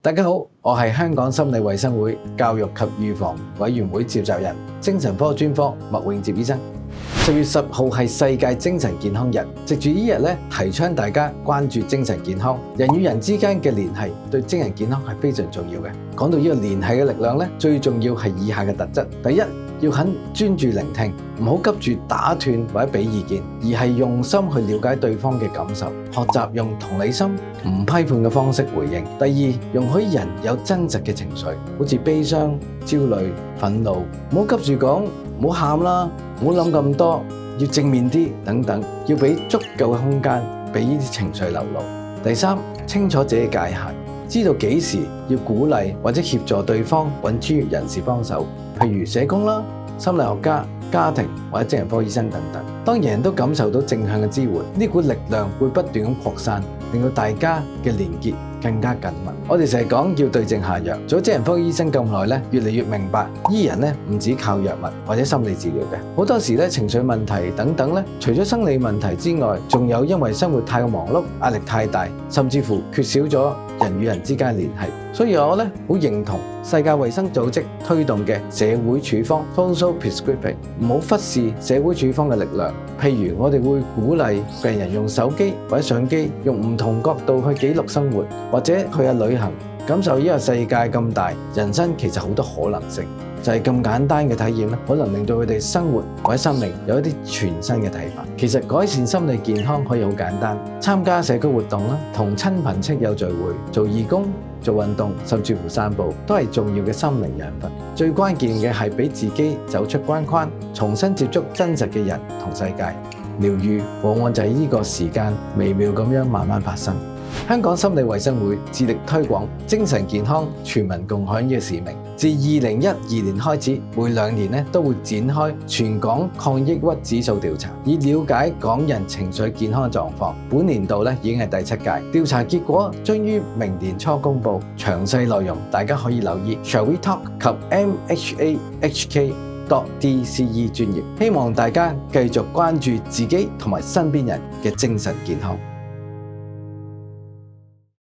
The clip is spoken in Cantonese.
大家好，我係香港心理衛生會教育及預防委員會召集人、精神科專科麥永接醫生。10月10號係世界精神健康日，藉住呢日咧，提倡大家關注精神健康。人與人之間嘅聯繫對精神健康係非常重要嘅。講到呢個聯繫嘅力量咧，最重要係以下嘅特質：第一，要肯專注聆聽，唔好急住打斷或者俾意見，而係用心去了解對方嘅感受，學習用同理心、唔批判嘅方式回應。第二，容許人有真實嘅情緒，好似悲傷、焦慮、憤怒，唔好急住講，唔好喊啦，唔好諗咁多，要正面啲等等，要俾足夠嘅空間俾呢啲情緒流露。第三，清楚自己嘅界限，知道幾時要鼓勵或者協助對方揾專業人士幫手，譬如社工啦、心理學家、家庭或者精神科醫生等等。當人人都感受到正向嘅支援，呢股力量會不斷咁擴散，令到大家嘅連結更加緊密。我哋成日講要對症下藥，做咗精神科醫生咁耐咧，越嚟越明白醫人咧唔止靠藥物或者心理治療嘅，好多時咧情緒問題等等咧，除咗生理問題之外，仲有因為生活太過忙碌、壓力太大，甚至乎缺少咗人與人之間嘅聯繫。所以我咧好認同世界衛生組織推動嘅社會處方 （social prescribing），唔好忽視社會處方嘅力量。譬如我哋會鼓勵病人用手機或者相機，用唔同角度去記錄生活，或者去下旅行，感受呢個世界咁大，人生其實好多可能性。就係咁簡單嘅體驗咧，可能令到佢哋生活或者生命有一啲全新嘅睇法。其實改善心理健康可以好簡單，參加社區活動啦，同親朋戚友聚會，做義工、做運動，甚至乎散步，都係重要嘅心靈養分。最關鍵嘅係俾自己走出關框，重新接觸真實嘅人同世界。療癒往往就係呢個時間微妙咁樣慢慢發生。香港心理衛生會致力推廣精神健康全民共享嘅使命，自2012年開始，每2年都會展開全港抗抑鬱指數調查，以了解港人情緒健康嘅狀況。本年度已經係第7屆，調查結果將於明年初公佈，詳細內容大家可以留意 Shall We Talk 及 MHAHK.DCE 專頁。希望大家繼續關注自己同埋身邊人嘅精神健康。